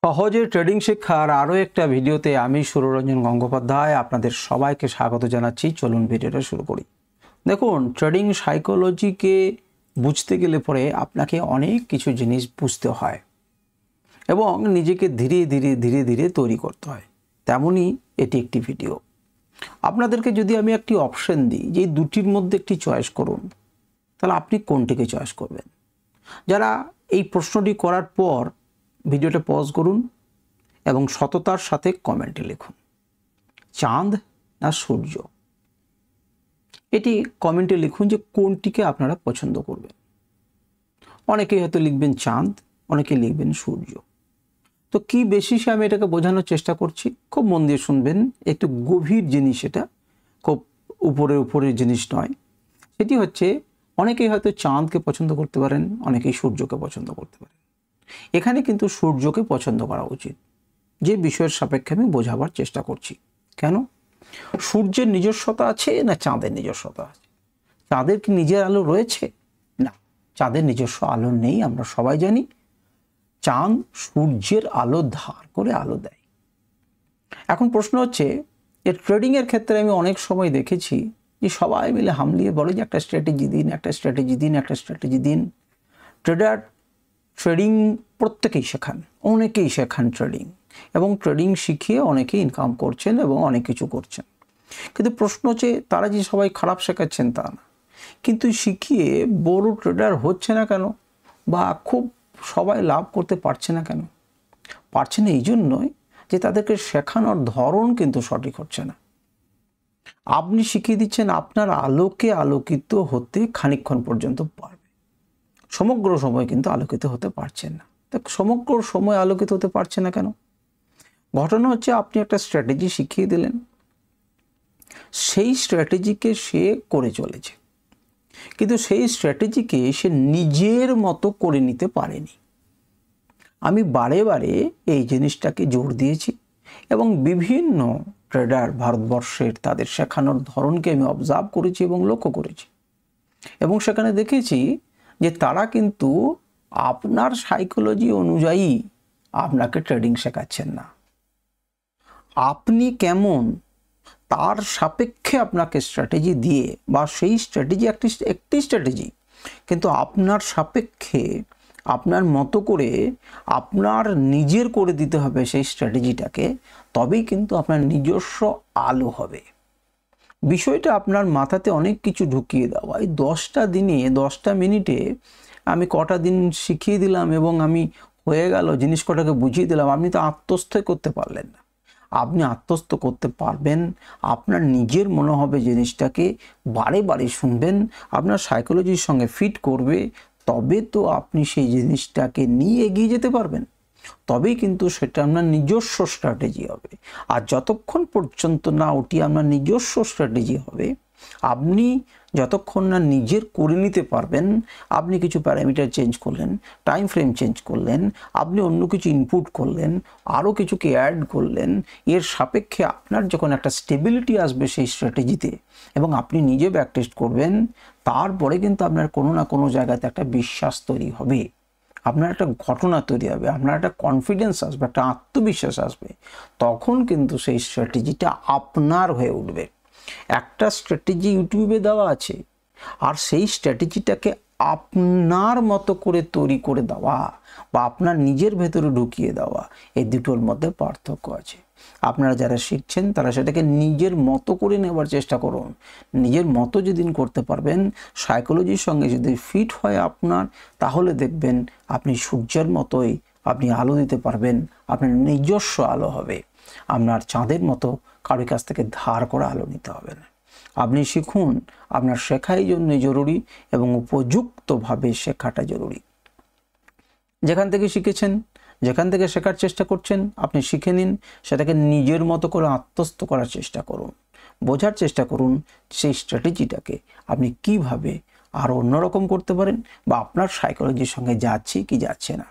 সহজে ট্রেডিং শিক্ষার আরও একটা ভিডিওতে আমি সুররঞ্জন গঙ্গোপাধ্যায় আপনাদের সবাইকে স্বাগত জানাচ্ছি। চলুন ভিডিওটা শুরু করি। দেখুন, ট্রেডিং সাইকোলজিকে বুঝতে গেলে পরে আপনাকে অনেক কিছু জিনিস বুঝতে হয় এবং নিজেকে ধীরে ধীরে তৈরি করতে হয়। তেমনই এটি একটি ভিডিও। আপনাদেরকে যদি আমি একটি অপশন দিই যে এই দুটির মধ্যে একটি চয়েস করুন, তাহলে আপনি কোনটিকে চয়েস করবেন? যারা এই প্রশ্নটি করার পর ভিডিওটা পজ করুন এবং সততার সাথে কমেন্টে লিখুন, চাঁদ না সূর্য। এটি কমেন্টে লিখুন যে কোনটিকে আপনারা পছন্দ করবেন। অনেকেই হয়তো লিখবেন চাঁদ, অনেকে লিখবেন সূর্য। তো কি বেসিসে আমি এটাকে বোঝানোর চেষ্টা করছি, খুব মন দিয়ে শুনবেন। একটু গভীর জিনিস, এটা খুব উপরের জিনিস নয়। সেটি হচ্ছে, অনেকেই হয়তো চাঁদকে পছন্দ করতে পারেন, অনেকেই সূর্যকে পছন্দ করতে পারেন। এখানে কিন্তু সূর্যকে পছন্দ করা উচিত, যে বিষয়ের সাপেক্ষে আমি বোঝাবার চেষ্টা করছি। কেন? সূর্যের নিজস্বতা আছে না চাঁদের নিজস্বতা আছে? চাঁদের কি নিজের আলো রয়েছে? না, চাঁদের নিজস্ব আলো নেই। আমরা সবাই জানি চাঁদ সূর্যের আলো ধার করে আলো দেয়। এখন প্রশ্ন হচ্ছে, যে ট্রেডিংয়ের ক্ষেত্রে আমি অনেক সময় দেখেছি যে সবাই মিলে হামলিয়ে বলে যে একটা স্ট্র্যাটেজি দিন, একটা স্ট্র্যাটেজি দিন, একটা স্ট্র্যাটেজি দিন। ট্রেডিং প্রত্যেকেই শেখান, অনেকেই শেখান ট্রেডিং, এবং ট্রেডিং শিখিয়ে অনেকেই ইনকাম করছেন এবং অনেক কিছু করছেন। কিন্তু প্রশ্ন হচ্ছে, তারা যে সবাই খারাপ শেখাচ্ছেন তা না, কিন্তু শিখিয়ে বড় ট্রেডার হচ্ছে না কেন, বা খুব সবাই লাভ করতে পারছে না কেন? পারছে না এই জন্যই যে তাদেরকে শেখানোর ধরন কিন্তু সঠিক হচ্ছে না। আপনি শিখিয়ে দিচ্ছেন আপনার আলোকে আলোকিত হতে খানিকক্ষণ পর্যন্ত পারবে, সমগ্র সময় কিন্তু আলোকিত হতে পারছেন না। তো সমগ্র সময় আলোকিত হতে পারছে না কেন? ঘটনা হচ্ছে, আপনি একটা স্ট্র্যাটেজি শিখিয়ে দিলেন, সেই স্ট্র্যাটেজিকে সে করে চলেছে, কিন্তু সেই স্ট্র্যাটেজিকে সে নিজের মতো করে নিতে পারেনি। আমি বারে বারে এই জিনিসটাকে জোর দিয়েছি এবং বিভিন্ন ট্রেডার ভারতবর্ষের তাদের শেখানোর ধরনকে আমি অবজার্ভ করেছি এবং লক্ষ্য করেছি, এবং সেখানে দেখেছি যে তারা কিন্তু আপনার সাইকোলজি অনুযায়ী আপনাকে ট্রেডিং শেখাচ্ছেন না। আপনি কেমন তার সাপেক্ষে আপনাকে স্ট্র্যাটেজি দিয়ে, বা সেই স্ট্র্যাটেজি একটি স্ট্র্যাটেজি, কিন্তু আপনার সাপেক্ষে আপনার মতো করে আপনার নিজের করে দিতে হবে সেই স্ট্র্যাটেজিটাকে, তবেই কিন্তু আপনার নিজস্ব আলো হবে। বিষয়টা আপনার মাথাতে অনেক কিছু ঢুকিয়ে দেওয়া। এই 10টা দিনে 10টা মিনিটে আমি কটা দিন শিখিয়ে দিলাম এবং আমি হয়ে গেল, জিনিস কটাকে বুঝিয়ে দিলাম। আপনি তো আত্মস্থই করতে পারলেন না। আপনি আত্মস্থ করতে পারবেন, আপনার নিজের মনে হবে জিনিসটাকে, বারে বারে শুনবেন, আপনার সাইকোলজির সঙ্গে ফিট করবে, তবে তো আপনি সেই জিনিসটাকে নিয়ে এগিয়ে যেতে পারবেন। তবেই কিন্তু সেটা আপনার নিজস্ব স্ট্র্যাটেজি হবে। আর যতক্ষণ পর্যন্ত না ওটি আপনার নিজস্ব স্ট্র্যাটেজি হবে, আপনি যতক্ষণ না নিজের করে নিতে পারবেন, আপনি কিছু প্যারামিটার চেঞ্জ করলেন, টাইম ফ্রেম চেঞ্জ করলেন, আপনি অন্য কিছু ইনপুট করলেন, আরও কিছুকে অ্যাড করলেন, এর সাপেক্ষে আপনার যখন একটা স্টেবিলিটি আসবে সেই স্ট্র্যাটেজিতে, এবং আপনি নিজে ব্যাক টেস্ট করবেন, তারপরে কিন্তু আপনার কোনো না কোনো জায়গাতে একটা বিশ্বাস তৈরি হবে, আপনার একটা ঘটনা তৈরি হবে, আপনার একটা কনফিডেন্স আসবে, একটা আত্মবিশ্বাস আসবে। তখন কিন্তু সেই স্ট্র্যাটেজিটা আপনার হয়ে উঠবে। একটা স্ট্র্যাটেজি ইউটিউবে দেওয়া আছে, আর সেই স্ট্র্যাটেজিটাকে আপনার মতো করে তৈরি করে দেওয়া বা আপনার নিজের ভেতরে ঢুকিয়ে দেওয়া, এই দুটোর মধ্যে পার্থক্য আছে। আপনারা যারা শিখছেন তারা সেটাকে নিজের মতো করে নেবার চেষ্টা করুন। নিজের মতো যেদিন করতে পারবেন, সাইকোলজির সঙ্গে যদি ফিট হয় আপনার, তাহলে দেখবেন আপনি সূর্যের মতোই আপনি আলো দিতে পারবেন, আপনার নিজস্ব আলো হবে। আপনার চাঁদের মতো কারোর কাছ থেকে ধার করে আলো নিতে হবে না। আপনি শিখুন, আপনার শেখাই জন্য জরুরি এবং উপযুক্তভাবে শেখাটা জরুরি। যেখান থেকে শিখেছেন, যেখান থেকে শেখার চেষ্টা করছেন, আপনি শিখে নিন, সেটাকে নিজের মতো করে আত্মস্থ করার চেষ্টা করুন, বোঝার চেষ্টা করুন সেই স্ট্র্যাটেজিটাকে আপনি কিভাবে আরও অন্যরকম করতে পারেন, বা আপনার সাইকোলজির সঙ্গে যাচ্ছে কি যাচ্ছে না।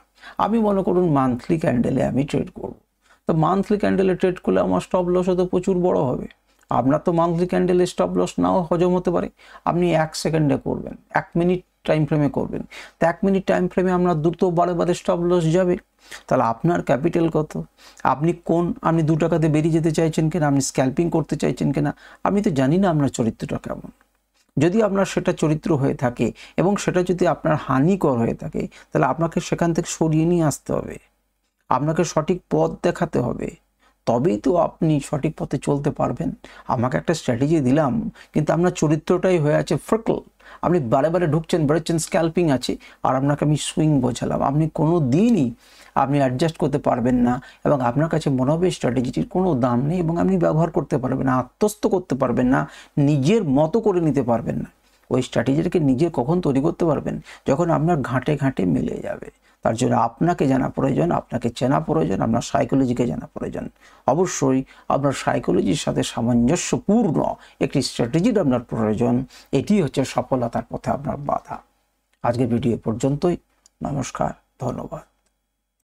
আমি মনে করুন মান্থলি ক্যান্ডেলে আমি ট্রেড করব, তো মান্থলি ক্যান্ডেলে ট্রেড করলে আমার স্টপ লস হয়তো প্রচুর বড় হবে। আপনার তো মান্থলি ক্যান্ডেলে স্টপ লস নাও হজম হতে পারে, আপনি 1 সেকেন্ডে করবেন, 1 মিনিট টাইম ফ্রেমে করবেন, তো 1 মিনিট টাইম ফ্রেমে আপনার দ্রুত বারে স্টপ লস যাবে। তাহলে আপনার ক্যাপিটাল কত, আপনি 2 টাকাতে বেরিয়ে যেতে চাইছেন কিনা, আপনি স্ক্যাল্পিং করতে চাইছেন কিনা, আমি তো জানি না আপনার চরিত্রটা কেমন। যদি আপনার সেটা চরিত্র হয়ে থাকে এবং সেটা যদি আপনার হানিকর হয়ে থাকে, তাহলে আপনাকে সেখান থেকে সরিয়ে নিয়ে আসতে হবে, আপনাকে সঠিক পথ দেখাতে হবে, তবেই তো আপনি সঠিক পথে চলতে পারবেন। আমাকে একটা স্ট্র্যাটেজি দিলাম, কিন্তু আপনার চরিত্রটাই হয়ে আছে ফ্রিকল, আপনি বারে ঢুকছেন বেরোচ্ছেন, স্ক্যাল্পিং আছে, আর আপনাকে আমি সুইং বোঝালাম, আপনি কোনো দিনই আপনি অ্যাডজাস্ট করতে পারবেন না, এবং আপনার কাছে মনে হবে স্ট্র্যাটেজিটির কোনো দাম নেই এবং আপনি ব্যবহার করতে পারবেন না, আত্মস্থ করতে পারবেন না, নিজের মতো করে নিতে পারবেন না। ওই স্ট্র্যাটেজিটাকে নিজে কখন তৈরি করতে পারবেন, যখন আপনার ঘাটে মিলে যাবে। তার জন্য আপনাকে জানা প্রয়োজন, আপনাকে চেনা প্রয়োজন, আপনার সাইকোলজিকে জানা প্রয়োজন। অবশ্যই আপনার সাইকোলজির সাথে সামঞ্জস্যপূর্ণ একটি স্ট্র্যাটেজির আপনার প্রয়োজন। এটি হচ্ছে সফলতার পথে আপনার বাধা। আজকের ভিডিও পর্যন্তই। নমস্কার, ধন্যবাদ।